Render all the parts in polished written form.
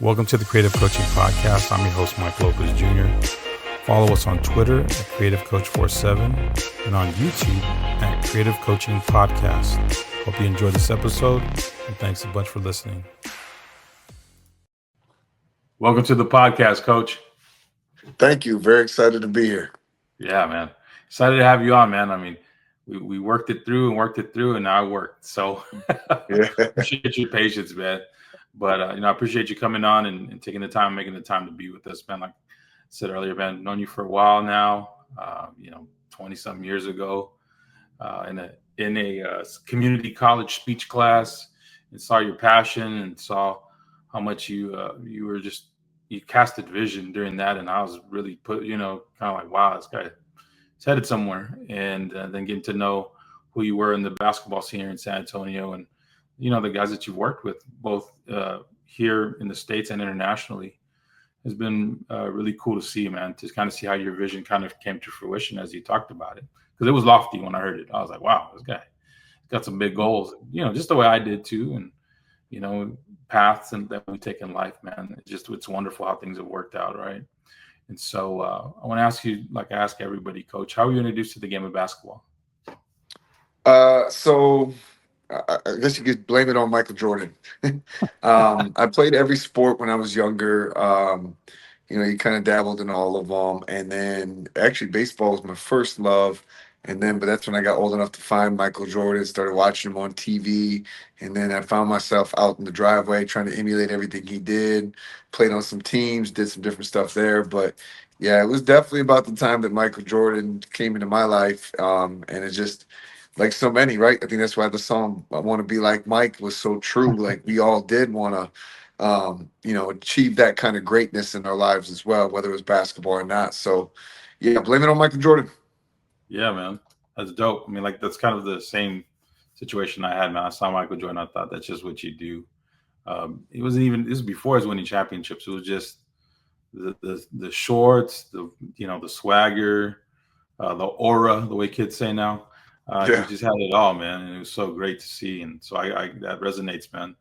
Welcome to the Creative Coaching Podcast. I'm your host, Mike Lopez Jr. Follow us on Twitter at CreativeCoach47 and on YouTube at Creative Coaching Podcast. Hope you enjoyed this episode, and thanks a bunch for listening. Welcome to the podcast, Coach. Thank you. Very excited to be here. Yeah, man. Excited to have you on, man. I mean, we worked it through, and now it worked. So Yeah. appreciate your patience, man. But, I appreciate you coming on and taking the time, making the time to be with us, man. Like I said earlier, man, known you for a while now, 20-something years ago in a community college speech class, and saw your passion and saw how much you casted vision during that. And I was really kind of like, wow, this guy is headed somewhere. And then getting to know who you were in the basketball scene here in San Antonio, and the guys that you've worked with both here in the States and internationally has been really cool to see, man, to kind of see how your vision kind of came to fruition as you talked about it. Because it was lofty when I heard it. I was like, wow, this guy got some big goals, just the way I did too. And, paths that we take in life, man, it's wonderful how things have worked out, right? And so I want to ask you, like I ask everybody, Coach, how were you introduced to the game of basketball? So I guess you could blame it on Michael Jordan. I played every sport when I was younger. You kind of dabbled in all of them. And then actually baseball was my first love. But that's when I got old enough to find Michael Jordan, started watching him on TV. And then I found myself out in the driveway trying to emulate everything he did, played on some teams, did some different stuff there. But yeah, it was definitely about the time that Michael Jordan came into my life. And it just, like so many, right? I think that's why the song "I Want to Be Like Mike" was so true. Like we all did want to, achieve that kind of greatness in our lives as well, whether it was basketball or not. So, yeah, blame it on Michael Jordan. Yeah, man, that's dope. I mean, like that's kind of the same situation I had, man. I saw Michael Jordan. I thought that's just what you do. It wasn't even, this was before his winning championships. It was just the shorts, the swagger, the aura, the way kids say now. He just had it all, man, and it was so great to see. And so I that resonates, man.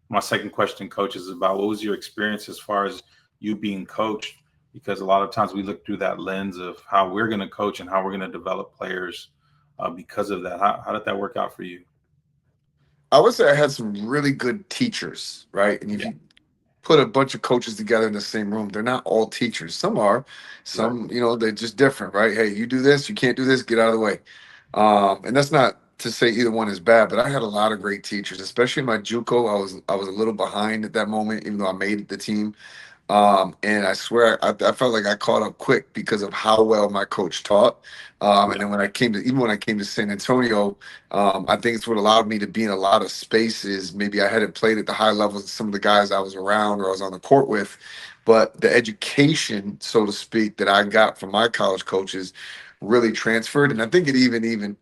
My second question, Coach, is about what was your experience as far as you being coached? Because a lot of times we look through that lens of how we're going to coach and how we're going to develop players because of that. How did that work out for you? I would say I had some really good teachers, right? And if you put a bunch of coaches together in the same room, they're not all teachers. Some are, some, they're just different, right? Hey, you do this, you can't do this, get out of the way. And that's not to say either one is bad, but I had a lot of great teachers, especially in my JUCO. I was a little behind at that moment, even though I made the team. And I swear I felt like I caught up quick because of how well my coach taught. And then when I came to San Antonio, I think it's what allowed me to be in a lot of spaces. Maybe I hadn't played at the high levels of some of the guys I was around or I was on the court with, but the education, so to speak, that I got from my college coaches really transferred. And I think it even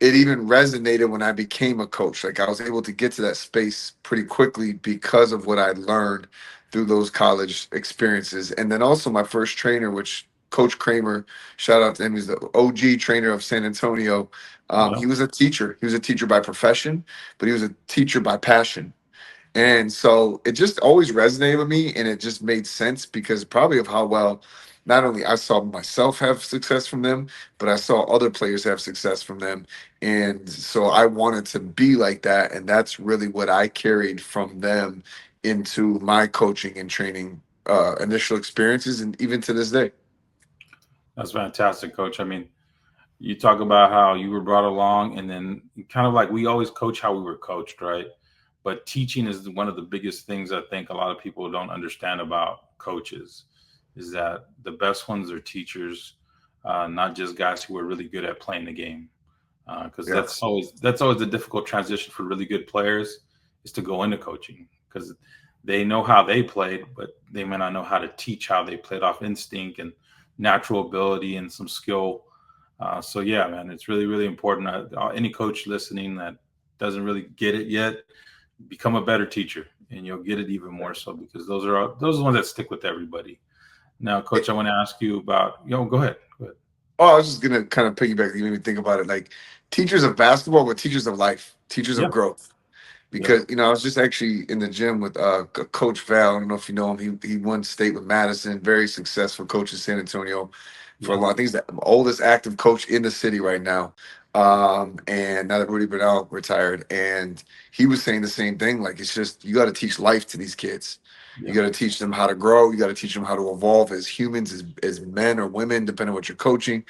resonated when I became a coach. Like I was able to get to that space pretty quickly because of what I learned through those college experiences. And then also my first trainer, which Coach Kramer, shout out to him, he's the OG trainer of San Antonio. He was a teacher. He was a teacher by profession, but he was a teacher by passion. And so it just always resonated with me, and it just made sense because probably of how well not only I saw myself have success from them, but I saw other players have success from them. And so I wanted to be like that. And that's really what I carried from them into my coaching and training initial experiences, and even to this day. That's fantastic, Coach. I mean, you talk about how you were brought along, and then kind of like we always coach how we were coached, right? But teaching is one of the biggest things I think a lot of people don't understand about coaches, is that the best ones are teachers, not just guys who are really good at playing the game. Because that's always the difficult transition for really good players, is to go into coaching, because they know how they played, but they may not know how to teach how they played off instinct and natural ability and some skill. So yeah, man, it's really, really important. Any coach listening that doesn't really get it yet, become a better teacher, and you'll get it even more so, because those are the ones that stick with everybody. Now, Coach, I want to ask you about, go ahead. Oh, I was just gonna kind of piggyback. You made me think about it. Like teachers of basketball, but teachers of life, teachers of growth. Yeah. because I was just actually in the gym with Coach Val. I don't know if you know him. He won state with Madison, very successful coach in San Antonio for a Yeah. long. I think he's the oldest active coach in the city right now. And now that Rudy Bernal retired, and he was saying the same thing. Like, it's just, you got to teach life to these kids. You Yeah. got to teach them how to grow. You got to teach them how to evolve as humans, as men or women, depending on what you're coaching,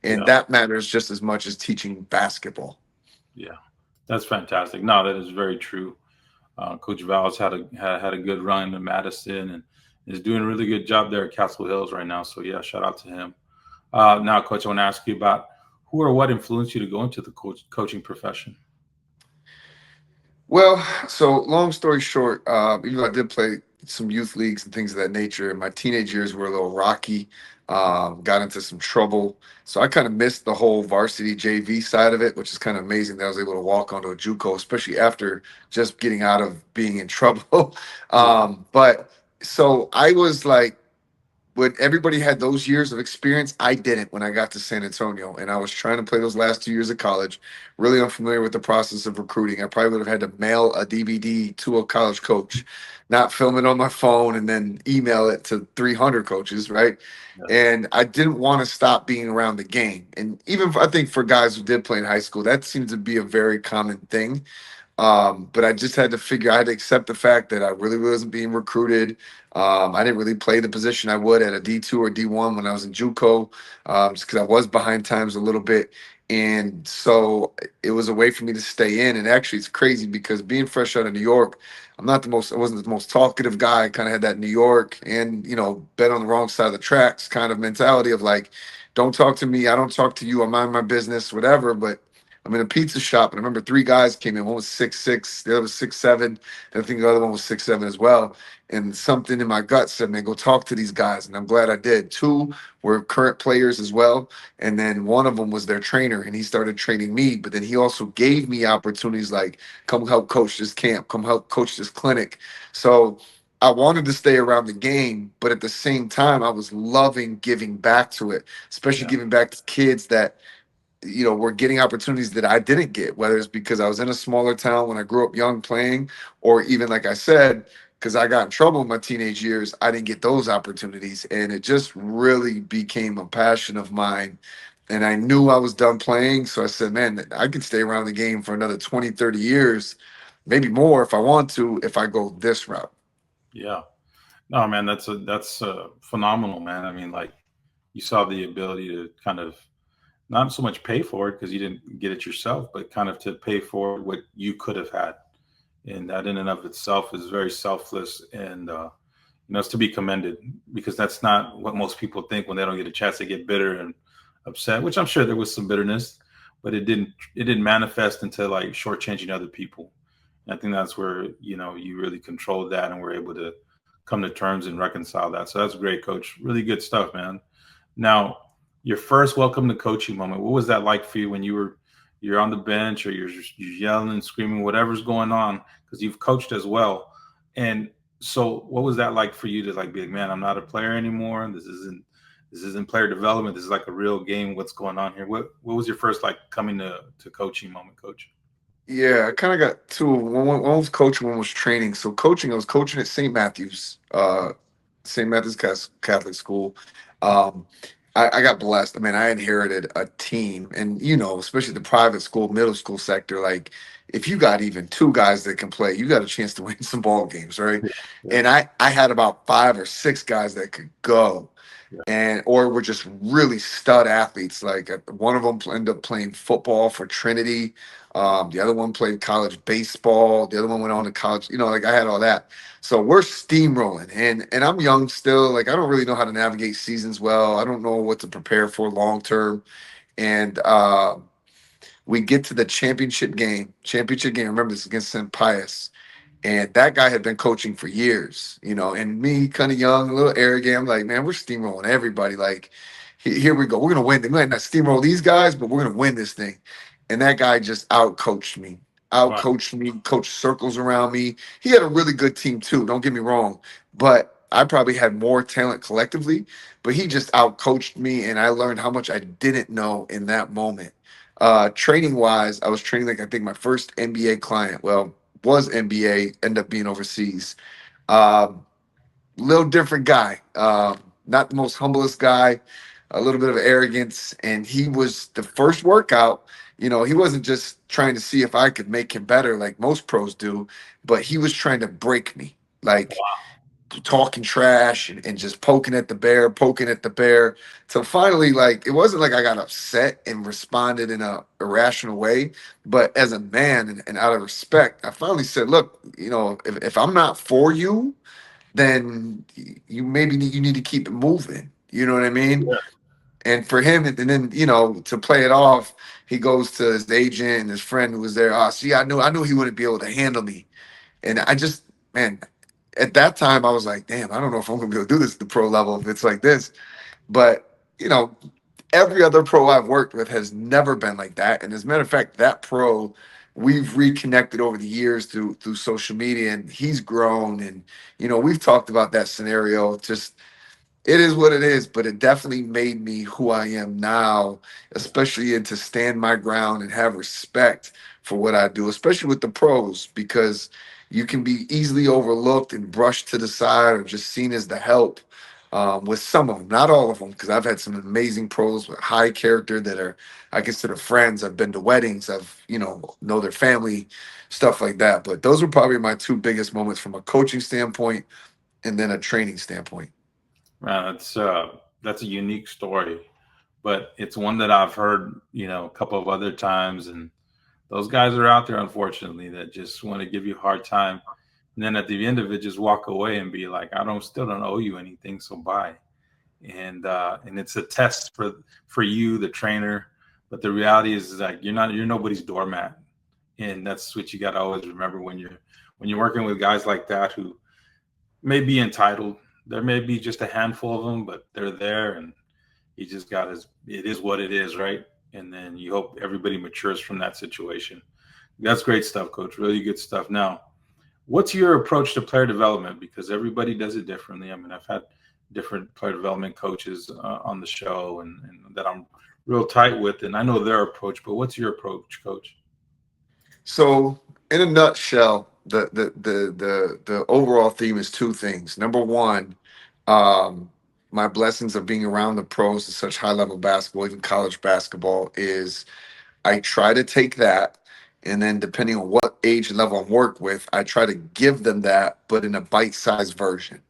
and Yeah. that matters just as much as teaching basketball. Yeah. That's fantastic. No, that is very true. Coach Val's had a good run in Madison and is doing a really good job there at Castle Hills right now. So yeah, shout out to him. Now, Coach, I want to ask you about who or what influenced you to go into the coaching profession. Well, so long story short, even though I did play some youth leagues and things of that nature, my teenage years were a little rocky. Got into some trouble, so I kind of missed the whole varsity JV side of it, which is kind of amazing that I was able to walk onto a JUCO, especially after just getting out of being in trouble. Yeah. But so I was like, when everybody had those years of experience, I didn't when I got to San Antonio. And I was trying to play those last 2 years of college, really unfamiliar with the process of recruiting. I probably would have had to mail a DVD to a college coach, not film it on my phone and then email it to 300 coaches, right? Yeah. And I didn't want to stop being around the game. And even I think for guys who did play in high school, that seems to be a very common thing. But I just had to figure, I had to accept the fact that I really wasn't being recruited. I didn't really play the position I would at a D2 or D1 when I was in JUCO, just because I was behind times a little bit. And so it was a way for me to stay in. And actually, it's crazy because being fresh out of New York, I wasn't the most talkative guy. I kind of had that New York and, been on the wrong side of the tracks kind of mentality of like, don't talk to me. I don't talk to you. I mind my business, whatever. But I'm in a pizza shop, and I remember three guys came in. One was 6'6", the other was 6'7", and I think the other one was 6'7" as well. And something in my gut said, "Man, go talk to these guys." And I'm glad I did. Two were current players as well, and then one of them was their trainer, and he started training me. But then he also gave me opportunities like, "Come help coach this camp. Come help coach this clinic." So I wanted to stay around the game, but at the same time, I was loving giving back to it, especially Yeah. giving back to kids that were getting opportunities that I didn't get, whether it's because I was in a smaller town when I grew up young playing, or even like I said, because I got in trouble in my teenage years, I didn't get those opportunities. And it just really became a passion of mine. And I knew I was done playing. So I said, man, I can stay around the game for another 20, 30 years, maybe more if I want to, if I go this route. Yeah. No, man, that's phenomenal, man. I mean, like you saw the ability to kind of not so much pay for it because you didn't get it yourself, but kind of to pay for what you could have had, and that in and of itself is very selfless, and it's to be commended because that's not what most people think when they don't get a chance. They get bitter and upset, which I'm sure there was some bitterness, but it didn't manifest into like shortchanging other people. And I think that's where you really controlled that and were able to come to terms and reconcile that. So that's great, Coach. Really good stuff, man. Now, your first welcome to coaching moment. What was that like for you when you're on the bench or you're yelling and screaming, whatever's going on, because you've coached as well. And so, what was that like for you to like be like, man, I'm not a player anymore. This isn't player development. This is like a real game. What's going on here? What was your first like coming to coaching moment, Coach? Yeah, I kind of got two. One was coaching, one was training. So coaching, I was coaching at St. Matthew's, St. Matthew's Catholic School. Um, I got blessed. I mean, I inherited a team, and especially the private school, middle school sector. Like, if you got even two guys that can play, you got a chance to win some ball games, right? Yeah, yeah, And I had about 5 or 6 guys that could go yeah, and or were just really stud athletes. Like one of them ended up playing football for Trinity. The other one played college baseball. The other one went on to college. Like I had all that. So we're steamrolling, and I'm young still. Like I don't really know how to navigate seasons well. I don't know what to prepare for long term. And we get to the championship game. Championship game. Remember this against St. Pius. And that guy had been coaching for years, and me kind of young, a little arrogant. I'm like, man, we're steamrolling everybody. Like, here we go. We're going to win. We might not steamroll these guys, but we're going to win this thing. And that guy just wow, outcoached me, coached circles around me. He had a really good team too. Don't get me wrong. But I probably had more talent collectively, but he just outcoached me. And I learned how much I didn't know in that moment. Training wise, I was training like I think my first NBA client. Well, was NBA, ended up being overseas. Um, Little different guy. Not the most humblest guy, a little bit of arrogance. And he was the first workout. He wasn't just trying to see if I could make him better like most pros do, but he was trying to break me, like talking trash and just poking at the bear. So finally, like, it wasn't like I got upset and responded in a irrational way, but as a man and out of respect, I finally said, look, if I'm not for you, then you need to keep it moving. You know what I mean? Yeah. And for him, and then to play it off, he goes to his agent and his friend who was there. Oh, see, I knew he wouldn't be able to handle me, and I just, man, at that time I was like, damn, I don't know if I'm gonna be able to do this at the pro level if it's like this. But every other pro I've worked with has never been like that. And as a matter of fact, that pro, we've reconnected over the years through social media, and he's grown. And we've talked about that scenario. Just, it is what it is, but it definitely made me who I am now, especially in to stand my ground and have respect for what I do, especially with the pros, because you can be easily overlooked and brushed to the side or just seen as the help, with some of them, not all of them, because I've had some amazing pros with high character that are, I consider friends. I've been to weddings, I've, know their family, stuff like that. But those were probably my two biggest moments from a coaching standpoint and then a training standpoint. Man, that's a unique story, but it's one that I've heard, a couple of other times, and those guys are out there, unfortunately, that just want to give you a hard time, and then at the end of it, just walk away and be like, "I don't, still don't owe you anything, so bye." And it's a test for you, the trainer, but the reality is like you're nobody's doormat, and that's what you got to always remember when you're working with guys like that who may be entitled. There may be just a handful of them, but they're there, and you just got to. It is what it is, right? And then you hope everybody matures from that situation. That's great stuff, Coach. Really good stuff. Now, what's your approach to player development? Because everybody does it differently. I mean, I've had different player development coaches on the show, and that I'm real tight with, and I know their approach. But what's your approach, Coach? So, in a nutshell, the overall theme is two things. Number one, my blessings of being around the pros at such high level basketball, even college basketball, is I try to take that, and then depending on what age level I'm work with, I try to give them that, but in a bite sized version.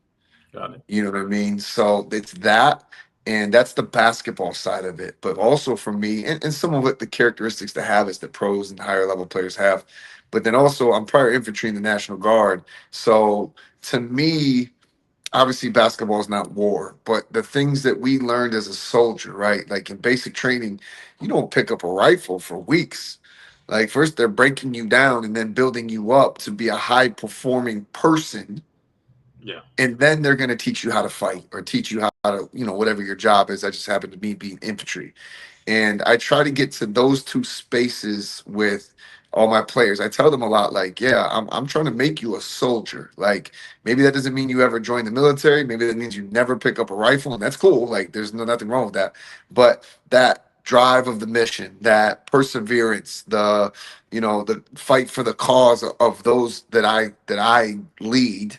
Got it. You know what I mean? So it's that, and that's the basketball side of it. But also for me, and some of it, the characteristics to have is the pros and higher level players have. But then also, I'm prior infantry in the National Guard. So to me, obviously, basketball is not war, but the things that we learned as a soldier, right? Like in basic training, you don't pick up a rifle for weeks. Like, first, they're breaking you down and then building you up to be a high performing person, Yeah. and then they're going to teach you how to fight or teach you how to, whatever your job is. I just happen to be infantry, and I try to get to those two spaces with all my players. I tell them a lot, like, yeah, I'm trying to make you a soldier. Like, maybe that doesn't mean you ever join the military. Maybe that means you never pick up a rifle, and that's cool. Like, there's nothing wrong with that. But that drive of the mission, that perseverance, the fight for the cause of those that I lead,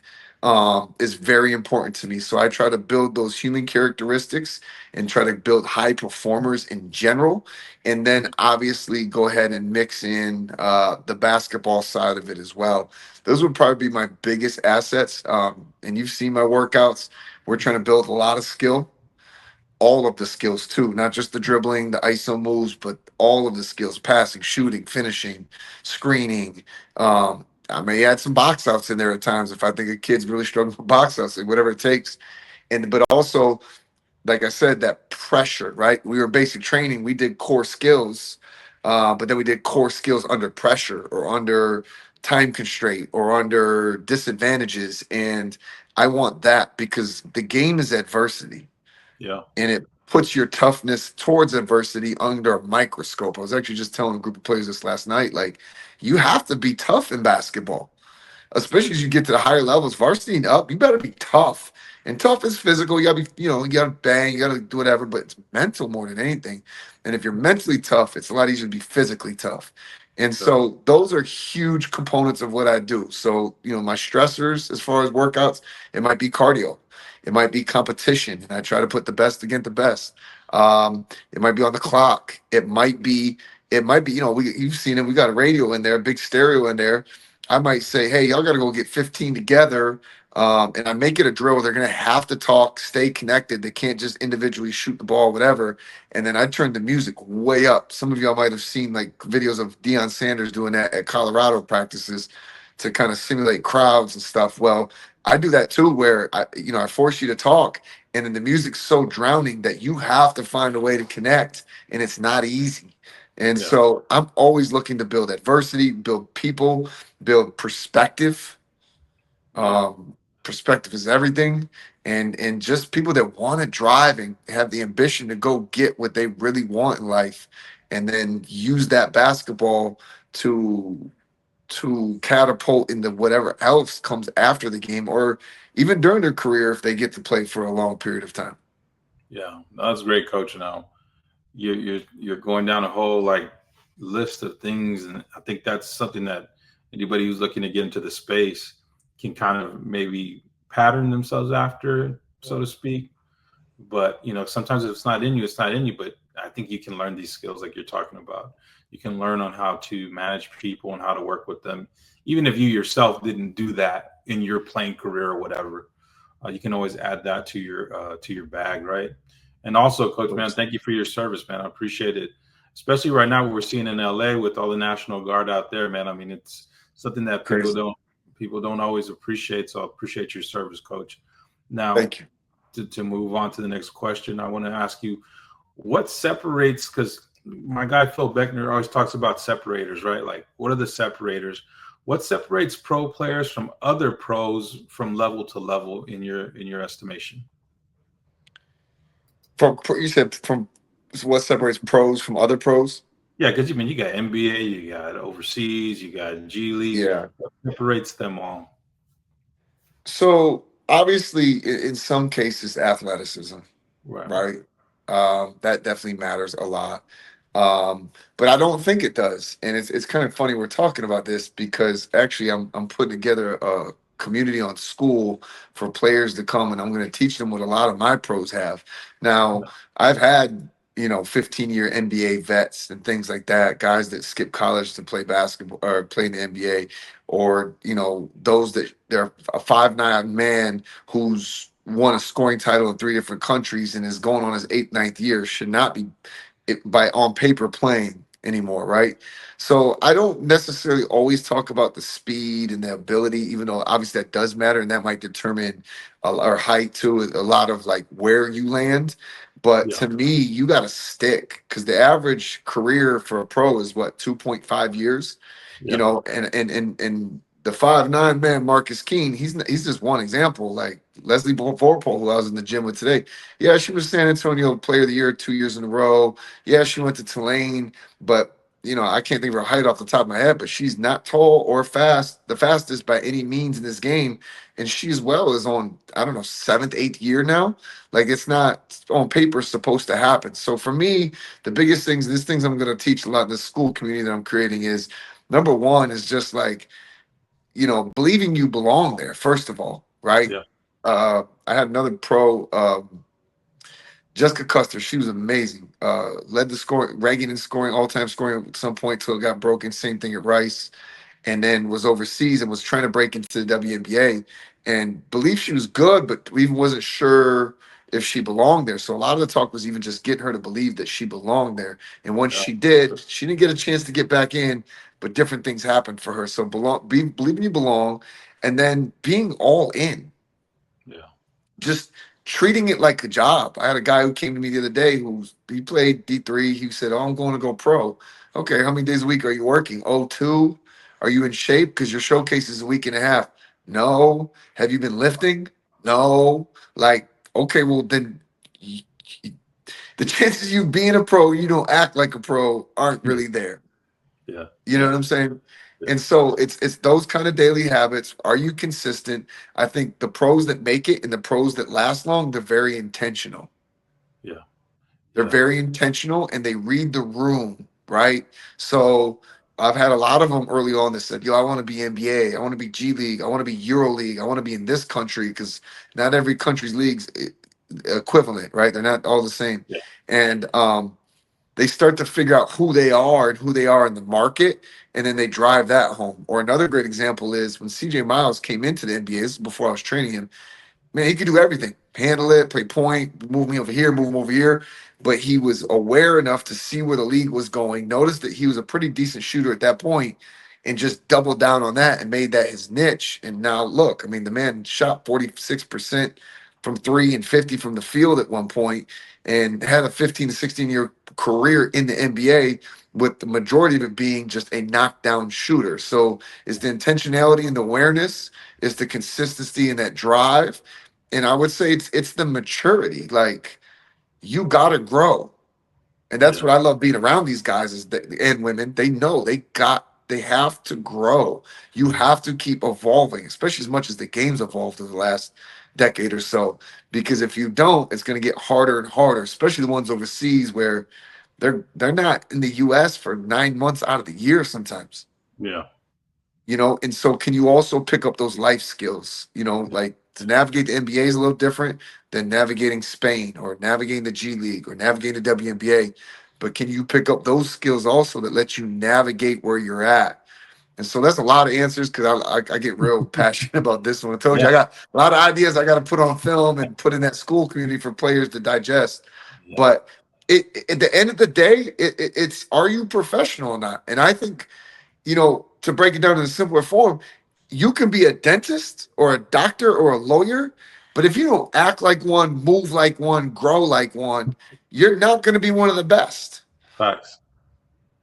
is very important to me. So I try to build those human characteristics and try to build high performers in general. And then obviously go ahead and mix in the basketball side of it as well. Those would probably be my biggest assets. And you've seen my workouts. We're trying to build a lot of skill, all of the skills too, not just the dribbling, the ISO moves, but all of the skills: passing, shooting, finishing, screening. I may add some box outs in there at times if I think a kid's really struggling for box outs, like whatever it takes. And but also, like I said, that pressure, right? We were basic training, we did core skills, but then we did core skills under pressure or under time constraint or under disadvantages. And I want that because the game is adversity, Yeah. and it puts your toughness towards adversity under a microscope. I was actually just telling a group of players this last night. Like, you have to be tough in basketball, especially as you get to the higher levels, varsity and up. You better be tough. And tough is physical. You gotta be, you gotta bang, you gotta do whatever, but it's mental more than anything. And if you're mentally tough, it's a lot easier to be physically tough. And Sure. so those are huge components of what I do. So, my stressors as far as workouts, it might be cardio, it might be competition, and I try to put the best against the best. It might be on the clock. It might be, you've seen it. We got a radio in there, a big stereo in there. I might say, hey, y'all got to go get 15 together. And I make it a drill. They're going to have to talk, stay connected. They can't just individually shoot the ball, whatever. And then I turned the music way up. Some of y'all might have seen like videos of Deion Sanders doing that at Colorado practices to kind of simulate crowds and stuff. Well, I do that too, where I force you to talk, and then the music's so drowning that you have to find a way to connect, and it's not easy. And Yeah. so I'm always looking to build adversity, build people, build perspective. Yeah. Perspective is everything, and just people that want to drive and have the ambition to go get what they really want in life, and then use that basketball to catapult into whatever else comes after the game, or even during their career if they get to play for a long period of time. Yeah. That's great, coach. Now you're going down a whole like list of things, and I think that's something that anybody who's looking to get into the space can kind of maybe pattern themselves after, so to speak. But sometimes if it's not in you, it's not in you. But I think you can learn these skills like you're talking about. You can learn on how to manage people and how to work with them, even if you yourself didn't do that in your playing career or whatever. You can always add that to your bag, right? And also, Coach, man, thank you for your service, man. I appreciate it, especially right now what we're seeing in LA with all the National Guard out there, man. I mean, it's something that Crazy. people don't always appreciate. So I appreciate your service, Coach. Now, Thank you. to move on to the next question, I want to ask you what separates, because my guy Phil Beckner always talks about separators, right? Like, what are the separators? What separates pro players from other pros from level to level in your estimation? You said from what separates pros from other pros? Yeah, because you got NBA, you got overseas, you got G League. Yeah. What separates them all? So obviously, in some cases, athleticism, Right. right? That definitely matters a lot. But I don't think it does. And it's kind of funny we're talking about this because actually I'm putting together a community on school for players to come, and I'm going to teach them what a lot of my pros have. Now, I've had 15-year NBA vets and things like that, guys that skip college to play basketball or play in the NBA, or those that they're a 5'9" man who's won a scoring title in three different countries and is going on his eighth, ninth year, should not be by on paper playing anymore, right? So I don't necessarily always talk about the speed and the ability, even though obviously that does matter and that might determine our height too, a lot of like where you land. But Yeah. to me, you got to stick because the average career for a pro is what 2.5 years, Yeah. and the 5'9" man, Marcus Keene, he's just one example. Like Leslie Vorpal, who I was in the gym with today. Yeah, she was San Antonio Player of the Year 2 years in a row. Yeah, she went to Tulane, but I can't think of her height off the top of my head, but she's not tall or fast, the fastest by any means in this game. And she as well is on, I don't know, seventh, eighth year now. Like it's not on paper supposed to happen. So for me, the biggest things I'm gonna teach a lot in the school community that I'm creating is number one is just like, believing you belong there, first of all, right? Yeah. I had another pro, Jessica Custer, she was amazing. Led the scoring, Reagan in scoring, all time scoring at some point till it got broken. Same thing at Rice, and then was overseas and was trying to break into the WNBA. And believed she was good, but we even wasn't sure if she belonged there. So a lot of the talk was even just getting her to believe that she belonged there. And once Yeah. she did, she didn't get a chance to get back in, but different things happened for her. So believing you belong, and then being all in, Yeah. just treating it like a job. I had a guy who came to me the other day he played D3. He said, "Oh, I'm going to go pro." Okay, how many days a week are you working? Oh, two. Are you in shape? Because your showcase is a week and a half. No. Have you been lifting? No. Like, okay, well then y- y- the chances of you being a pro, you don't act like a pro, aren't Yeah. really there. Yeah. You know Yeah. what I'm saying? Yeah. And so it's those kind of daily habits. Are you consistent? I think the pros that make it and the pros that last long, they're very intentional. Yeah. They're Yeah. very intentional and they read the room, right? So I've had a lot of them early on that said, "Yo, I want to be NBA. I want to be G League. I want to be Euro League. I want to be in this country because not every country's leagues equivalent, right? They're not all the same." Yeah. And they start to figure out who they are and who they are in the market, and then they drive that home. Or another great example is when CJ Miles came into the NBA. This is before I was training him. Man, he could do everything. Handle it, play point, move me over here, move him over here. But he was aware enough to see where the league was going, noticed that he was a pretty decent shooter at that point, and just doubled down on that and made that his niche. And now look, I mean, the man shot 46% from three and 50 from the field at one point and had a 15 to 16-year career in the NBA, with the majority of it being just a knockdown shooter. So it's the intentionality and the awareness, it's the consistency and that drive, and I would say it's the maturity. Like, you gotta grow, and that's Yeah. what I love being around these guys is that, and women. They know they have to grow. You have to keep evolving, especially as much as the game's evolved over the last decade or so. Because if you don't, it's going to get harder and harder, especially the ones overseas where they're not in the U.S. for 9 months out of the year sometimes. Yeah. And so can you also pick up those life skills, like to navigate the NBA is a little different than navigating Spain or navigating the G League or navigating the WNBA. But can you pick up those skills also that let you navigate where you're at? And so that's a lot of answers because I get real passionate about this one. I told you Yeah. I got a lot of ideas I got to put on film and put in that school community for players to digest. Yeah. But at the end of the day, it's, are you professional or not? And I think, to break it down in a simpler form, you can be a dentist or a doctor or a lawyer, but if you don't act like one, move like one, grow like one, you're not going to be one of the best. Facts.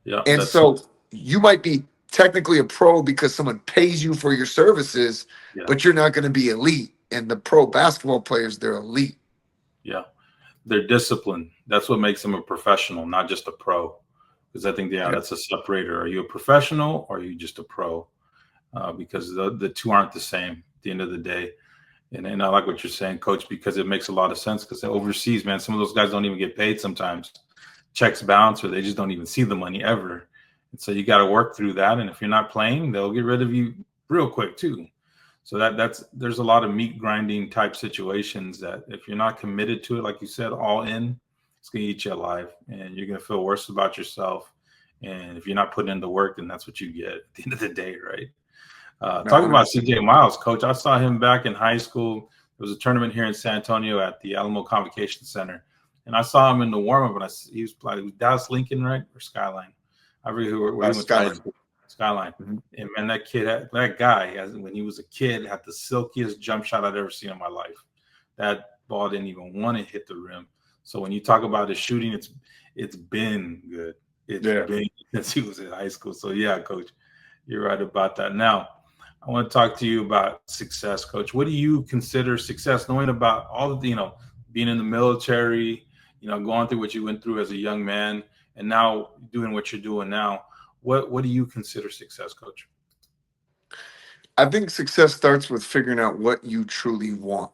Yeah. And That's so you might be technically a pro because someone pays you for your services, yeah. but you're not going to be elite. And the pro basketball players, they're elite. Yeah. They're disciplined. That's what makes them a professional, not just a pro. Because I think, yeah, Yeah. that's a separator. Are you a professional or are you just a pro? Because the two aren't the same at the end of the day. And I like what you're saying, Coach, because it makes a lot of sense. Because overseas, man, some of those guys don't even get paid sometimes. Checks bounce or they just don't even see the money ever. And so you got to work through that. And if you're not playing, they'll get rid of you real quick too. So there's a lot of meat grinding type situations that if you're not committed to it, like you said, all in, it's gonna eat you alive, and you're gonna feel worse about yourself. And if you're not putting in the work, then that's what you get at the end of the day, right? No, Talking about 100%. CJ Miles, Coach, I saw him back in high school. There was a tournament here in San Antonio at the Alamo Convocation Center, and I saw him in the warm up. And he was playing Dallas Lincoln, right, or Skyline. I forget where he went to high Skyline. school. Skyline. Mhm. And man, that guy, when he was a kid, had the silkiest jump shot I'd ever seen in my life. That ball didn't even want to hit the rim. So when you talk about his shooting, it's been good. It's Yeah. been since he was in high school. So yeah, Coach, you're right about that. Now, I want to talk to you about success, Coach. What do you consider success? Knowing about all of the, being in the military, going through what you went through as a young man, and now doing what you're doing now. What do you consider success, Coach? I think success starts with figuring out what you truly want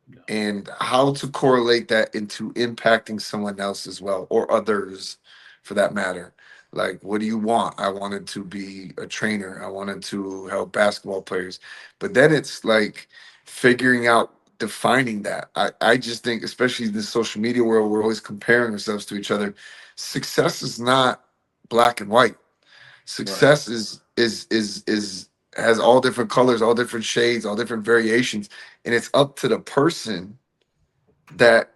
Yeah. and how to correlate that into impacting someone else as well, or others for that matter. Like, what do you want? I wanted to be a trainer. I wanted to help basketball players. But then it's like figuring out, defining that. I just think, especially in the social media world, we're always comparing ourselves to each other. Success is not black and white. Right. Success is has all different colors, all different shades, all different variations, and it's up to the person that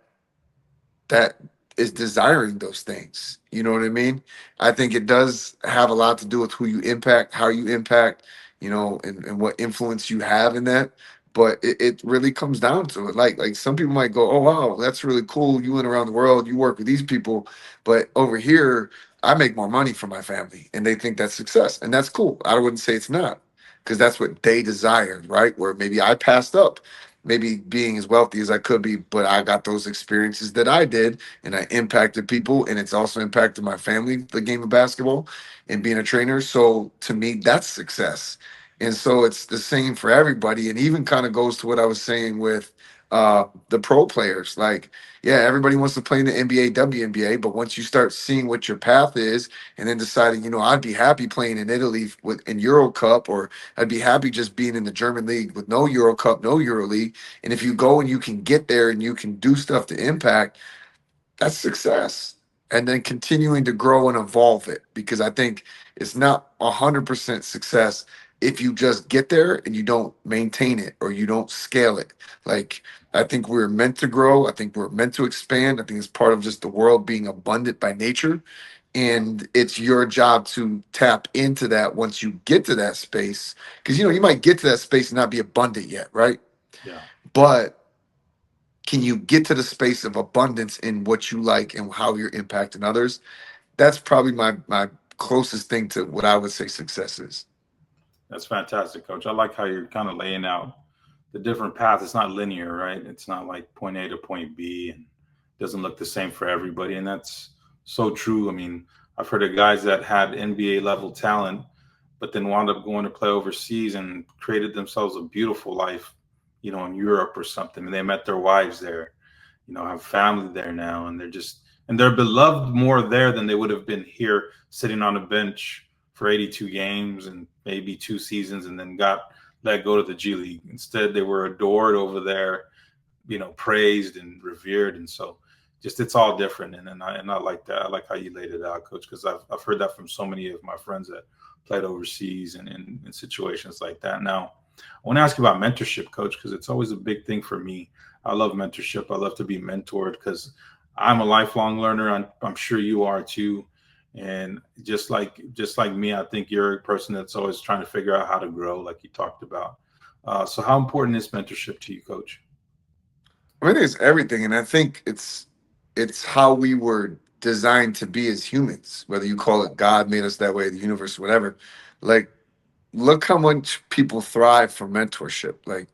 that is desiring those things. You know what I mean? I think it does have a lot to do with who you impact, how you impact, and what influence you have in that. But it really comes down to it. Like some people might go, "Oh wow, that's really cool. You went around the world, you work with these people, but over here, I make more money for my family," and they think that's success, and that's cool. I wouldn't say it's not, because that's what they desired, right? Where maybe I passed up maybe being as wealthy as I could be, but I got those experiences that I did, and I impacted people, and it's also impacted my family, the game of basketball and being a trainer. So to me, that's success. And so it's the same for everybody. And even kind of goes to what I was saying with The pro players. Like, yeah, everybody wants to play in the NBA, WNBA, but once you start seeing what your path is, and then deciding, I'd be happy playing in Italy with in Euro Cup, or I'd be happy just being in the German league with no Euro Cup, no Euro League. And if you go and you can get there and you can do stuff to impact, that's success. And then continuing to grow and evolve it, because I think it's not 100% success if you just get there and you don't maintain it or you don't scale it. Like, I think we're meant to grow. I think we're meant to expand. I think it's part of just the world being abundant by nature. And it's your job to tap into that once you get to that space. Because, you might get to that space and not be abundant yet, right? Yeah. But can you get to the space of abundance in what you like and how you're impacting others? That's probably my closest thing to what I would say success is. That's fantastic, Coach. I like how you're kind of laying out the different paths. It's not linear, right? It's not like point A to point B and doesn't look the same for everybody. And that's so true. I mean, I've heard of guys that had NBA level talent, but then wound up going to play overseas and created themselves a beautiful life, in Europe or something. And they met their wives there, have family there now. And they're beloved more there than they would have been here sitting on a bench for 82 games and maybe 2 seasons and then got let go to the G League. Instead, they were adored over there, praised and revered. And so just it's all different. And I like that. I like how you laid it out, Coach, because I've heard that from so many of my friends that played overseas and in situations like that. Now, I want to ask you about mentorship, Coach, because it's always a big thing for me. I love mentorship. I love to be mentored because I'm a lifelong learner. I'm sure you are too. And just like me, I think you're a person that's always trying to figure out how to grow, like you talked about. So how important is mentorship to you, Coach? I mean, it's everything, and I think it's how we were designed to be as humans. Whether you call it God made us that way, the universe, whatever. Like, look how much people thrive for mentorship. Like,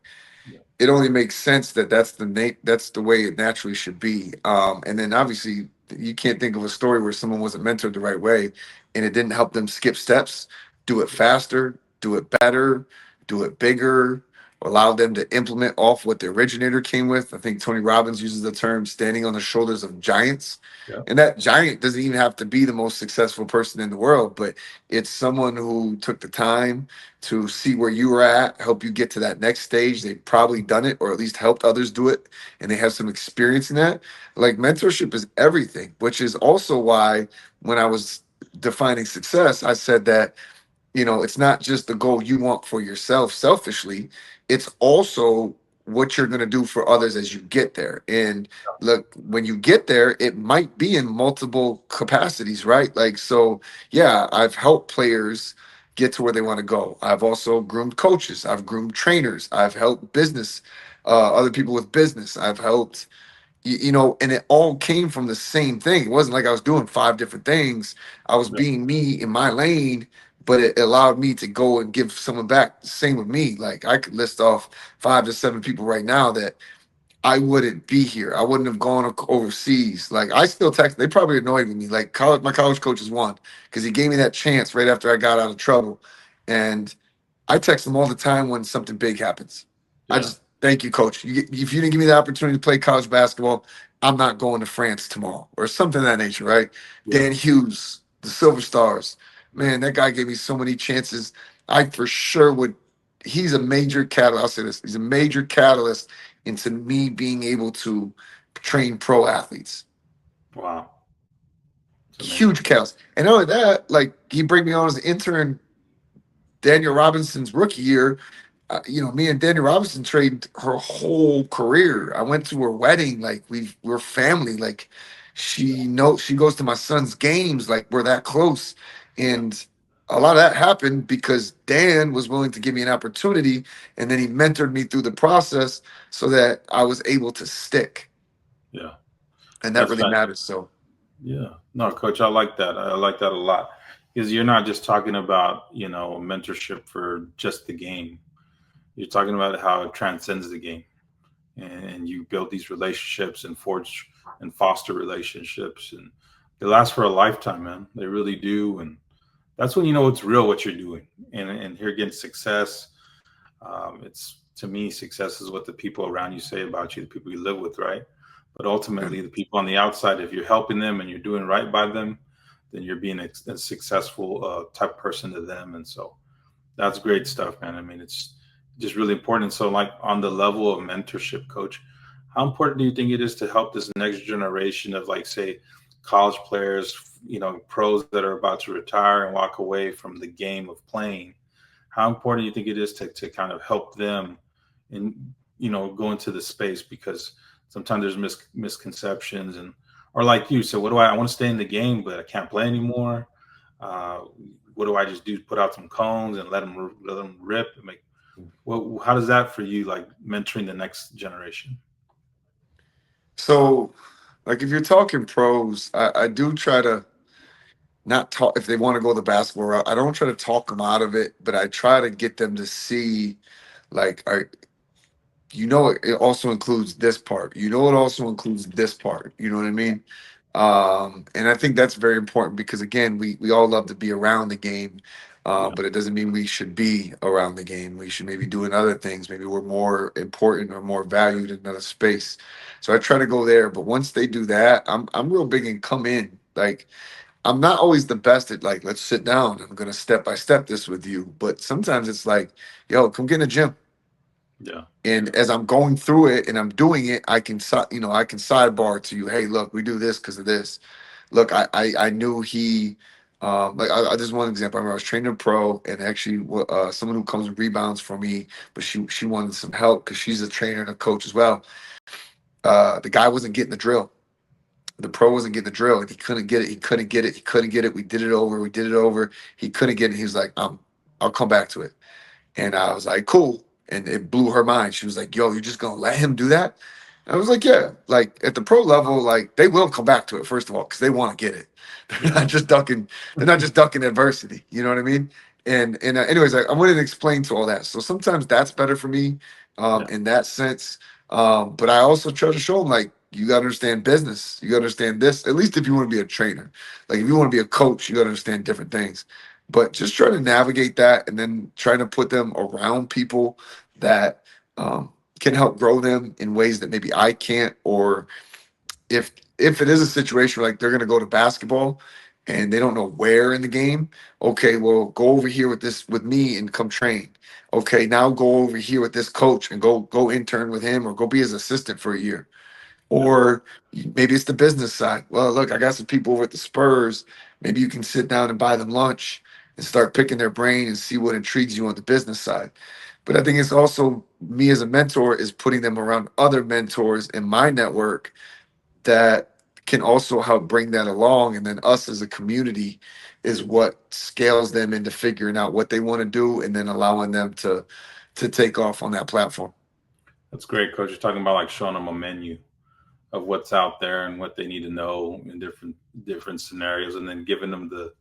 Yeah, it only makes sense that that's the way it naturally should be. And then obviously you can't think of a story where someone wasn't mentored the right way and it didn't help them skip steps, do it faster, do it better, do it bigger, allow them to implement off what the originator came with. I think Tony Robbins uses the term standing on the shoulders of giants. yeah, And that giant doesn't even have to be the most successful person in the world, but it's someone who took the time to see where you were at, help you get to that next stage. They've probably done it or at least helped others do it, and they have some experience in that. Like, mentorship is everything, which is also why when I was defining success, I said that it's not just the goal you want for yourself selfishly, it's also what you're going to do for others as you get there. And look, when you get there, it might be in multiple capacities, right? Like, so yeah, I've helped players get to where they want to go. I've also groomed coaches, I've groomed trainers, I've helped business, other people with business, I've helped, and it all came from the same thing. It wasn't like I was doing five different things. I was yeah, being me in my lane, but it allowed me to go and give someone back. Same with me. Like, I could list off 5 to 7 people right now that I wouldn't be here. I wouldn't have gone overseas. Like, I still text. They probably annoyed with me. Like, my college coach is one because he gave me that chance right after I got out of trouble, and I text them all the time when something big happens. I yeah, just thank you, coach. If you didn't give me the opportunity to play college basketball, I'm not going to France tomorrow or something of that nature, right? yeah. Dan Hughes, the Silver Stars, man, that guy gave me so many chances. I for sure would. He's a major catalyst. I'll say this: he's a major catalyst into me being able to train pro athletes. Wow, it's amazing. Huge catalyst. And not only that, like, he bring me on as an intern Daniel Robinson's rookie year. Me and Daniel Robinson trained her whole career. I went to her wedding. Like, we're family. Like, she goes to my son's games. Like, we're that close. Yeah, And a lot of that happened because Dan was willing to give me an opportunity, and then he mentored me through the process so that I was able to stick. yeah. And that That's really fantastic. matters. So Yeah. No, Coach, I like that. I like that a lot because you're not just talking about mentorship for just the game. You're talking about how it transcends the game, and you build these relationships and forge and foster relationships, and they last for a lifetime, man. They really do, and that's when you know it's real what you're doing. And here again, success. It's to me, success is what the people around you say about you, the people you live with, right? But Yeah. ultimately, the people on the outside, if you're helping them and you're doing right by them, then you're being a successful type person to them. And so that's great stuff, man. I mean, it's just really important. So, like on the level of mentorship, coach, how important do you think it is to help this next generation of, like, say, college players, pros that are about to retire and walk away from the game of playing? How important do you think it is to kind of help them and go into the space, because sometimes there's misconceptions, and or like you said, what do I want to stay in the game but I can't play anymore. uh what do I just do, put out some cones and let them rip and make how does that for you, like mentoring the next generation? So, like, if you're talking pros, I do try to not talk if they want to go the basketball route. I don't try to talk them out of it, but I try to get them to see, like, it also includes this part. It also includes this part. You know what I mean? And I think that's very important because, again, we all love to be around the game, Yeah, but it doesn't mean we should be around the game. We should maybe doing other things. Maybe we're more important or more valued in another space. So I try to go there. But once they do that, I'm real big and come in. Like, I'm not always the best at, like, let's sit down. I'm gonna step by step this with you. But sometimes it's like, yo, come get in the gym. yeah, And as I'm going through it and I'm doing it, I can sidebar to you. Hey, look, we do this because of this. Look, I knew he, just one example. I remember I was training a pro, and actually, someone who comes and rebounds for me, but she wanted some help because she's a trainer and a coach as well. The guy wasn't getting the drill. The pro wasn't getting the drill, and he couldn't get it. He couldn't get it. He couldn't get it. We did it over. We did it over. He couldn't get it. He was like, I'll come back to it. And I was like, cool. And it blew her mind. She was like, yo, you're just gonna let him do that? I was like, yeah. Like, at the pro level, like, they will come back to it, first of all, because they want to get it. They're yeah, not just ducking, they're not just ducking adversity. You know what I mean? And anyways, I wanted to explain to all that. So sometimes that's better for me, yeah, in that sense. But I also try to show them, like, you gotta understand business. You gotta understand this. At least if you want to be a trainer. Like, if you want to be a coach, you gotta understand different things. But just try to navigate that, and then trying to put them around people that, can help grow them in ways that maybe I can't. Or if it is a situation where, like, they're going to go to basketball and they don't know where in the game, okay, well, go over here with this with me and come train. Okay, now go over here with this coach and go intern with him, or go be his assistant for a year. yeah. Or maybe it's the business side. Well, look, I got some people over at the Spurs. Maybe you can sit down and buy them lunch and start picking their brain and see what intrigues you on the business side. But I think it's also me as a mentor is putting them around other mentors in my network that can also help bring that along. And then us as a community is what scales them into figuring out what they want to do, and then allowing them to take off on that platform. That's great, coach. You're talking about like showing them a menu of what's out there and what they need to know in different scenarios, and then giving them the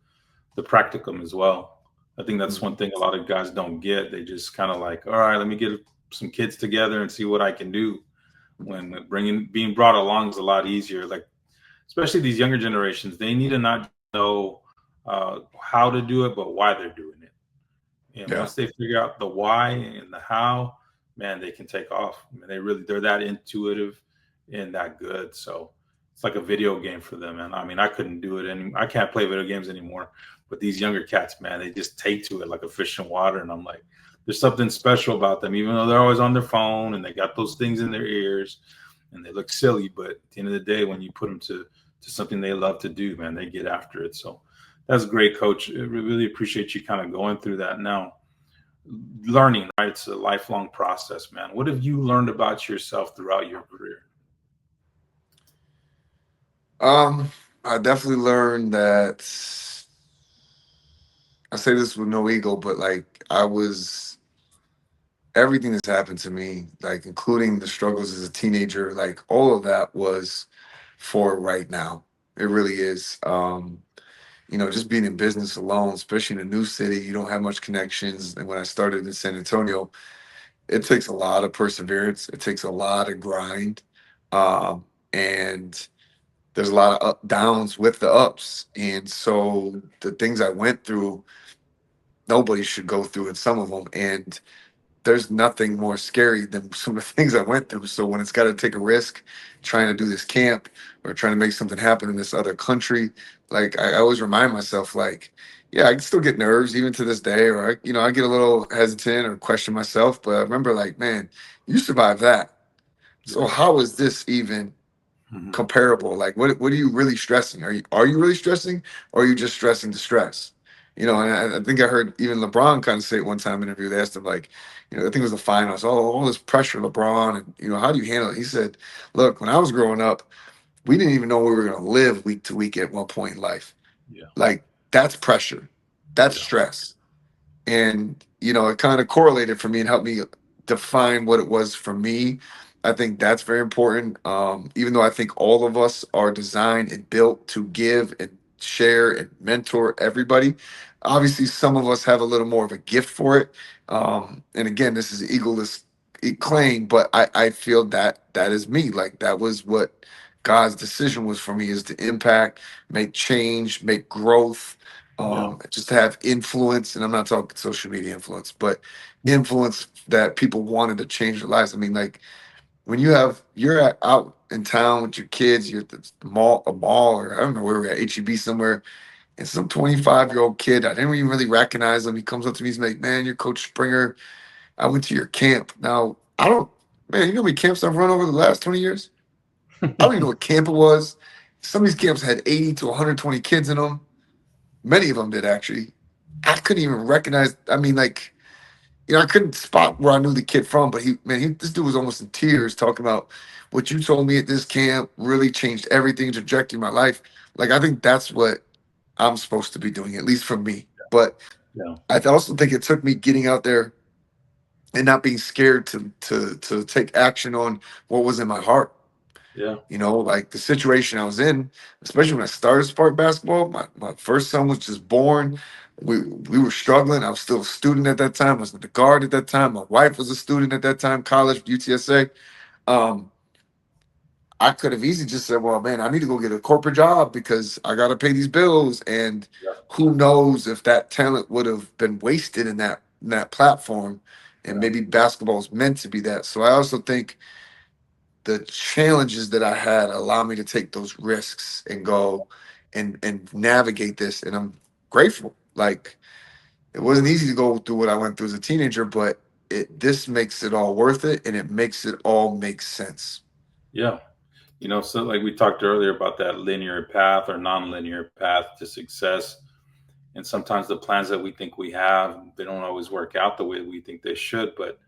practicum as well. I think that's one thing a lot of guys don't get. They just kind of like, all right, let me get some kids together and see what I can do. When bringing being brought along is a lot easier. Like, especially these younger generations, they need to not know how to do it, but why they're doing it. And Yeah. once they figure out the why and the how, man, they can take off. I mean, they're that intuitive and that good. So it's like a video game for them. And I mean, I couldn't do it any. I can't play video games anymore. But these younger cats, man, they just take to it like a fish in water. And I'm like, there's something special about them, even though they're always on their phone and they got those things in their ears and they look silly. But at the end of the day, when you put them to something they love to do, man, they get after it. So that's great, coach. I really appreciate you kind of going through that. Now, learning, right? It's a lifelong process, man. What have you learned about yourself throughout your career? Um, I definitely learned that, I say this with no ego, but, like, I was everything that's happened to me, like, including the struggles as a teenager, like, all of that was for right now. It really is. Just being in business alone, especially in a new city, you don't have much connections. And when I started in San Antonio, it takes a lot of perseverance. It takes a lot of grind. And there's a lot of downs with the ups. And so the things I went through, nobody should go through in some of them. And there's nothing more scary than some of the things I went through. So when it's got to take a risk, trying to do this camp or trying to make something happen in this other country, like I always remind myself, like, yeah, I can still get nerves even to this day, or I get a little hesitant or question myself. But I remember, like, man, you survived that. So Yeah. how is this even Hmm. comparable? Like, what are you really stressing? Are you really stressing, or are you just stressing to stress? And I think I heard even LeBron kind of say it one time in an interview. They asked him, like, I think it was the finals. Oh, all this pressure, LeBron, and how do you handle it? He said, "Look, when I was growing up, we didn't even know we were going to live week to week at one point in life. Yeah. Like, that's pressure, that's Yeah. stress." And it kind of correlated for me and helped me define what it was for me. I think that's very important. Even though I think all of us are designed and built to give and share and mentor everybody, obviously some of us have a little more of a gift for it. And again, this is an egoless claim, but I feel that that is me. Like, that was what God's decision was for me, is to impact, make change, make growth, Yeah. just to have influence. And I'm not talking social media influence, but influence that people wanted to change their lives. I mean, like, when you're out in town with your kids, you're at the mall, a mall, or I don't know where we're at, HEB somewhere, and some 25-year-old kid, I didn't even really recognize him. He comes up to me, he's like, "Man, you're Coach Springer. I went to your camp." Now, I don't, man, you know how many camps I've run over the last 20 years? I don't even know what camp it was. Some of these camps had 80 to 120 kids in them. Many of them did, actually. I couldn't even recognize. I mean, like, I couldn't spot where I knew the kid from, but this dude was almost in tears talking about what you told me at this camp really changed everything, trajectory of my life. Like, I think that's what I'm supposed to be doing, at least for me. But Yeah. I also think it took me getting out there and not being scared to take action on what was in my heart. Yeah. Like the situation I was in, especially when I started Spartan basketball. My first son was just born. We were struggling. I was still a student at that time. I was the guard at that time. My wife was a student at that time, college, UTSA. Um, I could have easily just said, "Well, man, I need to go get a corporate job because I got to pay these bills." And Yeah. who knows if that talent would have been wasted in that platform. And Yeah. maybe basketball is meant to be that. So I also think the challenges that I had allow me to take those risks and go and navigate this. And I'm grateful. Like, it wasn't easy to go through what I went through as a teenager, but this makes it all worth it, and it makes it all make sense. Yeah. So like we talked earlier about that linear path or non-linear path to success. And sometimes the plans that we think we have, they don't always work out the way we think they should. But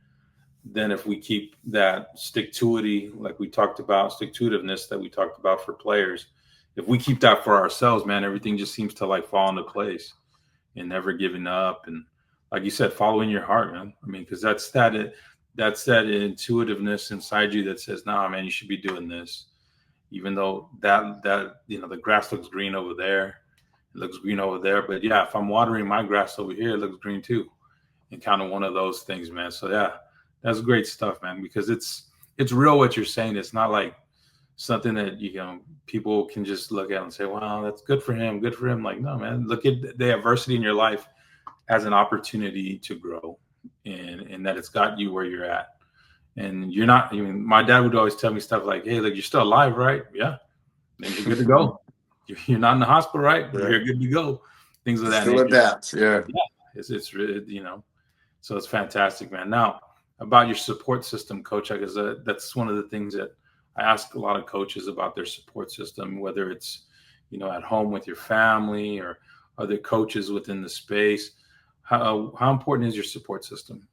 then if we keep that stick to ity, like we talked about, stick to itiveness that we talked about for players, if we keep that for ourselves, man, everything just seems to like fall into place and never giving up. And like you said, following your heart, man. I mean, because that's that intuitiveness inside you that says, nah, man, you should be doing this. Even though that the grass looks green over there, it looks green over there. But yeah, if I'm watering my grass over here, it looks green too. And kind of one of those things, man. So yeah, that's great stuff, man, because it's real what you're saying. It's not like something that people can just look at and say, "Wow, that's good for him, good for him." Like, no, man, look at the adversity in your life as an opportunity to grow, and that it's got you where you're at. And you're not even. My dad would always tell me stuff like, "Hey, look, you're still alive, right? Yeah, then you're good to go. You're not in the hospital, right? Yeah. You're good to go." Things of that Still nature. adapts. Yeah. Yeah, it's really so it's fantastic, man. Now about your support system, coach, I guess that's one of the things that I ask a lot of coaches about their support system, whether it's at home with your family or other coaches within the space. How important is your support system?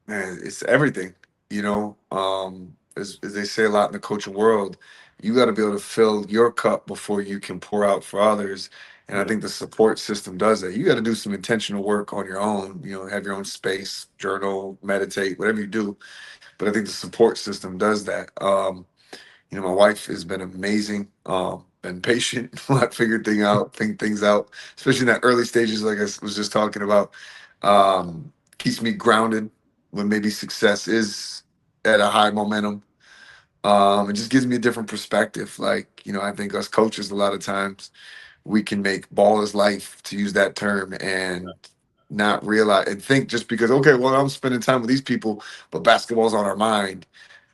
Man, it's everything. As they say a lot in the coaching world, you got to be able to fill your cup before you can pour out for others. And I Yeah, think the support system does that. You got to do some intentional work on your own, have your own space, journal, meditate, whatever you do. But I think the support system does that. My wife has been amazing, been patient, figured things out, especially in that early stages, like I was just talking about. Keeps me grounded when maybe success is at a high momentum. It just gives me a different perspective. Like, I think us coaches, a lot of times we can make ball is life, to use that term, and not realize and think just because, okay, well, I'm spending time with these people, but basketball's on our mind.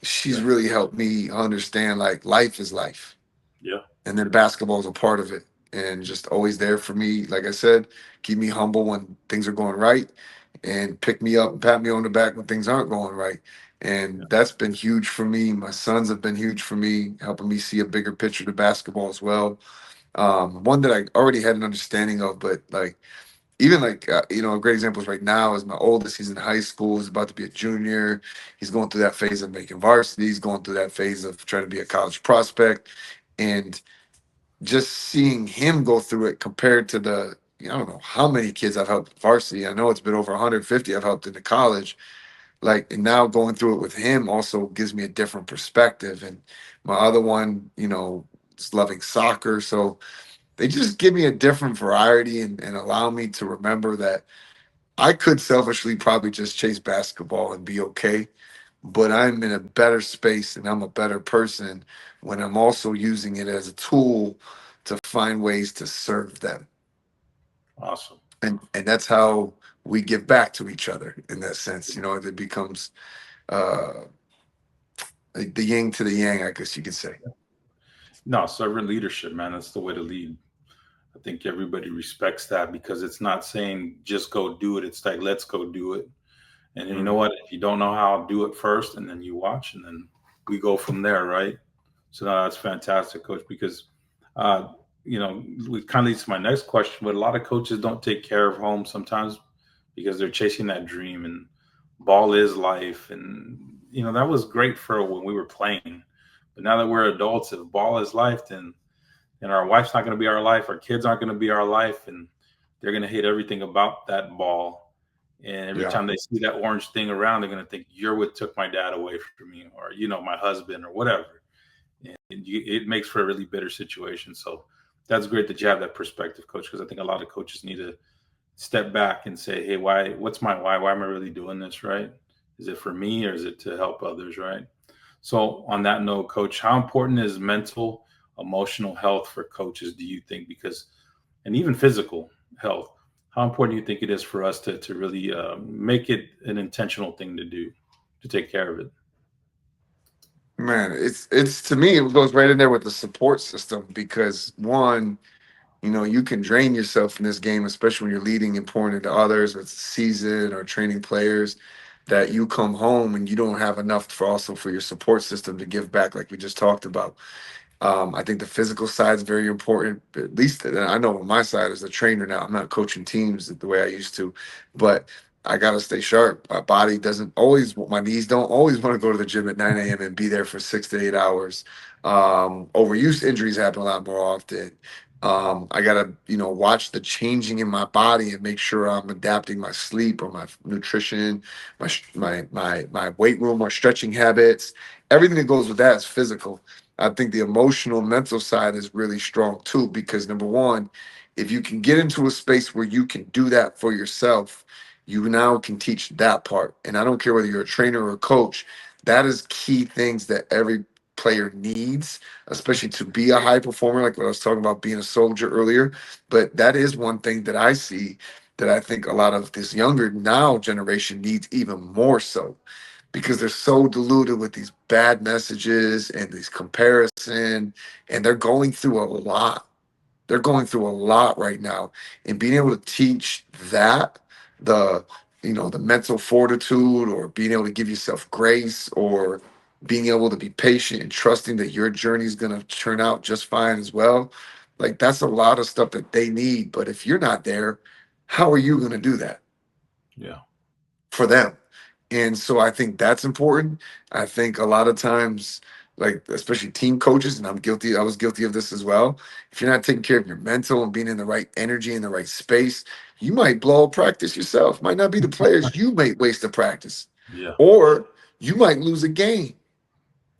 She's Yeah. really helped me understand like life is life, Yeah. and then basketball is a part of it, and just always there for me. Like I said, keep me humble when things are going right, and pick me up and pat me on the back when things aren't going right. Yeah. And that's been huge for me. My sons have been huge for me, helping me see a bigger picture to basketball as well. One that I already had an understanding of, but like even like a great example is right now is my oldest. He's in high school. He's about to be a junior. He's going through that phase of making varsity. He's going through that phase of trying to be a college prospect, and just seeing him go through it compared to I don't know how many kids I've helped varsity. I know it's been over 150 I've helped into college. Like, and now going through it with him also gives me a different perspective. And my other one, is loving soccer. So they just give me a different variety, and allow me to remember that I could selfishly probably just chase basketball and be okay, but I'm in a better space and I'm a better person when I'm also using it as a tool to find ways to serve them. Awesome. And that's how we give back to each other in that sense. It becomes uh the yin to the yang, I guess you could say. No, servant leadership, man. That's the way to lead. I think everybody respects that because it's not saying just go do it. It's like, let's go do it. And you know Mhm. what? If you don't know how, do it first and then you watch and then we go from there, right? So no, that's fantastic, coach, because uh, we kind of leads to my next question, but a lot of coaches don't take care of home sometimes because they're chasing that dream and ball is life. And, that was great for when we were playing. But now that we're adults, if ball is life, then and our wife's not going to be our life, our kids aren't going to be our life, and they're going to hate everything about that ball. And every Yeah. time they see that orange thing around, they're going to think you're what took my dad away from me, or my husband, or whatever. And it makes for a really bitter situation. So that's great that you have that perspective, coach, because I think a lot of coaches need to step back and say, hey, why? What's my why? Why am I really doing this? Right? Is it for me or is it to help others? Right? So, on that note, coach, how important is mental, emotional health for coaches, do you think? Because, and even physical health, how important do you think it is for us to really make it an intentional thing to do, to take care of it? Man, it's to me it goes right in there with the support system, because one, you can drain yourself in this game, especially when you're leading and pouring into others, or it's a season or training players, that you come home and you don't have enough for also for your support system to give back, like we just talked about. I think the physical side is very important. At least I know on my side as a trainer now, I'm not coaching teams the way I used to, but I gotta stay sharp. My body doesn't always, my knees don't always want to go to the gym at 9 a.m. and be there for 6 to 8 hours. Overuse injuries happen a lot more often. I gotta, watch the changing in my body and make sure I'm adapting my sleep or my nutrition, my weight room or stretching habits. Everything that goes with that is physical. I think the emotional, mental side is really strong too, because number one, if you can get into a space where you can do that for yourself, you now can teach that part. And I don't care whether you're a trainer or a coach, that is key things that every player needs, especially to be a high performer, like what I was talking about being a soldier earlier. But that is one thing that I see that I think a lot of this younger now generation needs even more so, because they're so diluted with these bad messages and these comparison, and they're going through a lot. They're going through a lot right now, and being able to teach that, the the mental fortitude, or being able to give yourself grace, or being able to be patient and trusting that your journey is going to turn out just fine as well. Like, that's a lot of stuff that they need, but if you're not there, how are you going to do that Yeah. for them? And so I think that's important. I think a lot of times, like especially team coaches, and I was guilty of this as well. If you're not taking care of your mental and being in the right energy in the right space, you might blow a practice yourself. Might not be the players, you might waste a practice. Yeah. Or you might lose a game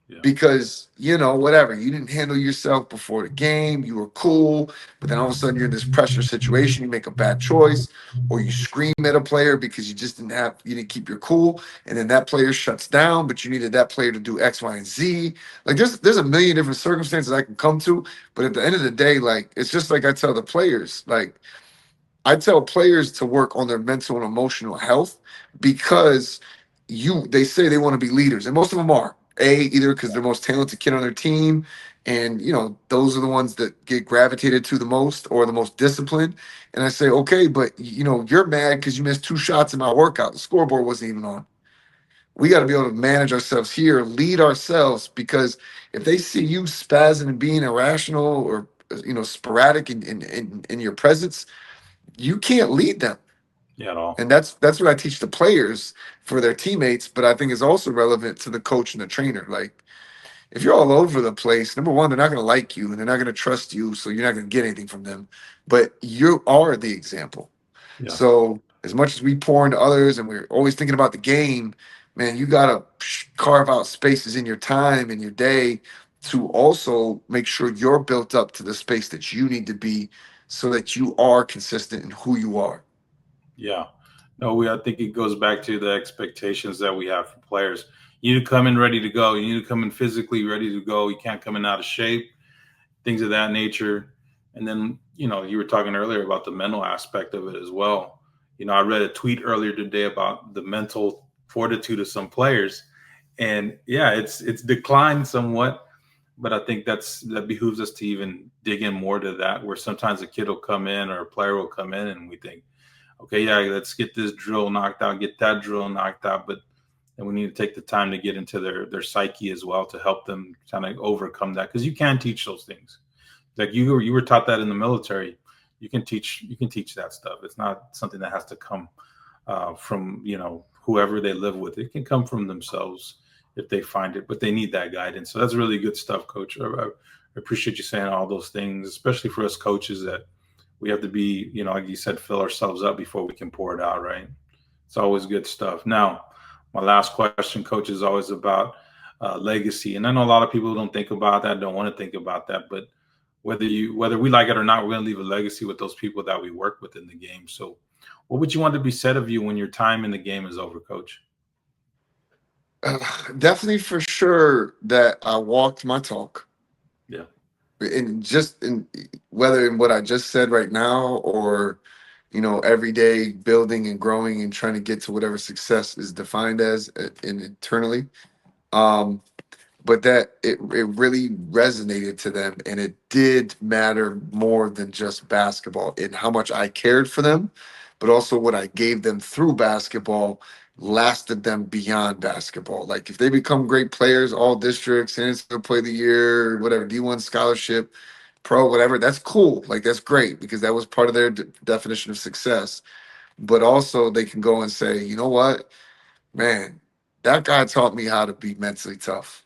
Yeah. because whatever, you didn't handle yourself before the game, you were cool, but then all of a sudden you're in this pressure situation, you make a bad choice, or you scream at a player because you didn't keep your cool, and then that player shuts down, but you needed that player to do X, Y, and Z. Like, there's a million different circumstances I can come to, but at the end of the day, like, it's just like I tell the players, like, I tell players to work on their mental and emotional health because they say they want to be leaders, and most of them are. Either because they're the most talented kid on their team, and those are the ones that get gravitated to the most or the most disciplined. And I say, okay, but you're mad because you missed two shots in my workout. The scoreboard wasn't even on. We got to be able to manage ourselves here, lead ourselves, because if they see you spazzing and being irrational or sporadic in your presence, you can't lead them. Yeah, at all. And that's what I teach the players for their teammates, but I think it's also relevant to the coach and the trainer. Like, if you're all over the place, number one, they're not going to like you and they're not going to trust you, so you're not going to get anything from them. But you are the example. Yeah. So as much as we pour into others and we're always thinking about the game, man, you got to carve out spaces in your time and your day to also make sure you're built up to the space that you need to be so that you are consistent in who you are. Yeah. No, I think it goes back to the expectations that we have for players. You need to come in ready to go. You need to come in physically ready to go. You can't come in out of shape, things of that nature. And then, you were talking earlier about the mental aspect of it as well. I read a tweet earlier today about the mental fortitude of some players. And yeah, it's declined somewhat, but I think that behooves us to even dig in more to that, where sometimes a kid will come in or a player will come in and we think, okay, yeah, let's get this drill knocked out, get that drill knocked out, but then we need to take the time to get into their psyche as well to help them kind of overcome that, because you can teach those things. Like you were taught that in the military. You can teach that stuff. It's not something that has to come from whoever they live with. It can come from themselves if they find it, but they need that guidance. So that's really good stuff, Coach. I appreciate you saying all those things, especially for us coaches, that we have to be, like you said, fill ourselves up before we can pour it out, right? It's always good stuff. Now, my last question, Coach, is always about legacy. And I know a lot of people don't think about that, don't want to think about that, but whether we like it or not, we're going to leave a legacy with those people that we work with in the game. So what would you want to be said of you when your time in the game is over, Coach? Uh, Definitely for sure that I walked my talk. Yeah. And just in whether in what I just said right now or every day building and growing and trying to get to whatever success is defined as and internally. Um, but that it really resonated to them and it did matter more than just basketball in how much I cared for them, but also what I gave them through basketball lasted them beyond basketball. Like if they become great players, all districts, NCAA play of the year, whatever, D1 scholarship, pro, whatever, that's cool. Like that's great because that was part of their definition of success. But also they can go and say, you know what, man, that guy taught me how to be mentally tough.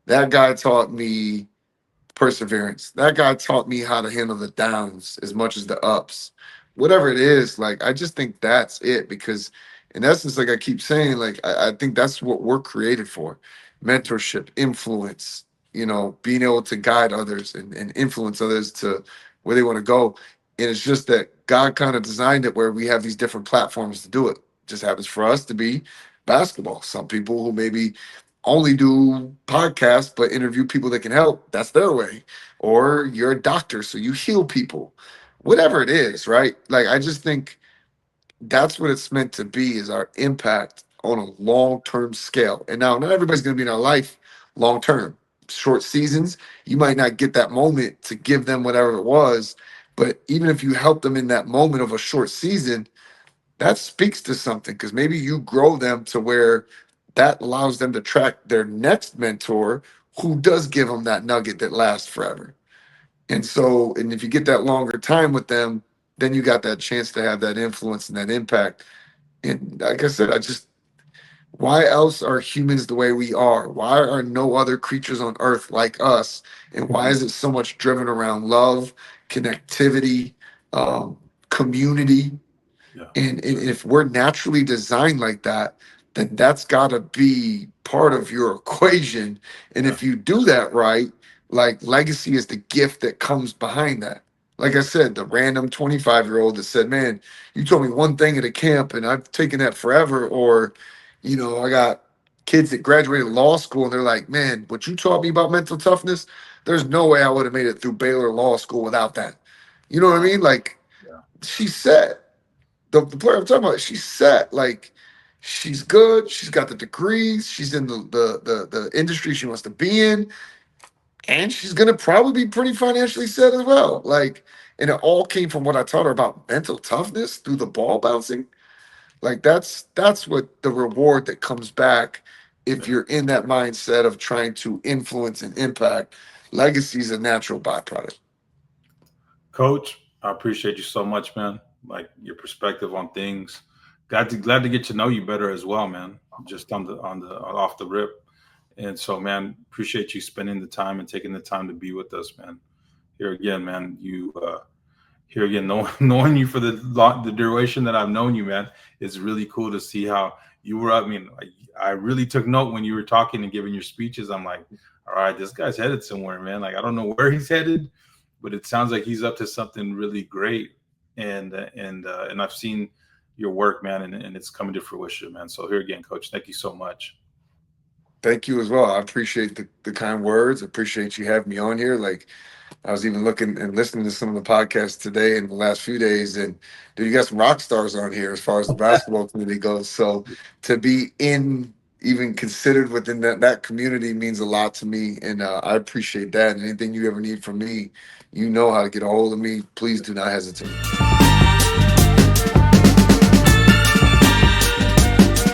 That guy taught me perseverance. That guy taught me how to handle the downs as much as the ups. Whatever it is, like I just think that's it because in essence, like I keep saying, like I think that's what we're created for. Mentorship, influence, being able to guide others and influence others to where they want to go. And it's just that God kind of designed it where we have these different platforms to do it. Just happens for us to be basketball. Some people who maybe only do podcasts but interview people that can help, that's their way. Or you're a doctor, so you heal people. Whatever it is, right? Like I just think that's what it's meant to be is our impact on a long-term scale. And now not everybody's going to be in our life long term. Short seasons, you might not get that moment to give them whatever it was, but even if you help them in that moment of a short season, that speaks to something because maybe you grow them to where that allows them to track their next mentor who does give them that nugget that lasts forever. And so, and if you get that longer time with them, then you got that chance to have that influence and that impact. And like I said, why else are humans the way we are? Why are no other creatures on earth like us? And why is it so much driven around love, connectivity, um, community? Yeah. And if we're naturally designed like that, then that's got to be part of your equation. And Yeah. if you do that right, like legacy is the gift that comes behind that. Like I said, the random 25-year-old that said, man, you told me one thing at a camp and I've taken that forever. Or, I got kids that graduated law school and they're like, man, what you taught me about mental toughness, there's no way I would have made it through Baylor Law School without that. You know what I mean? Like, Yeah. she's set. The player I'm talking about, she's set. Like she's good. She's got the degrees. She's in the industry she wants to be in, and she's gonna probably be pretty financially set as well. Like, and it all came from what I taught her about mental toughness through the ball bouncing. Like that's what the reward that comes back if Yeah. you're in that mindset of trying to influence and impact. Legacy is a natural byproduct. Coach, I appreciate you so much, man. Like your perspective on things. Glad to get to know you better as well, man. Just on the off the rip. And so, man, appreciate you spending the time and taking the time to be with us, man. Here again, man. Here again, knowing you for the duration that I've known you, man, it's really cool to see how you were. I mean, I really took note when you were talking and giving your speeches. I'm like, all right, this guy's headed somewhere, man. Like I don't know where he's headed, but it sounds like he's up to something really great. And I've seen your work, man, and it's coming to fruition, man. So here again, Coach, thank you so much. Thank you as well. I appreciate the kind words. Appreciate you having me on here. Like I was even looking and listening to some of the podcasts today in the last few days, and dude, you got some rock stars on here as far as the basketball community goes. So to be in even considered within that community means a lot to me, and I appreciate that. And anything you ever need from me, you know how to get a hold of me. Please do not hesitate.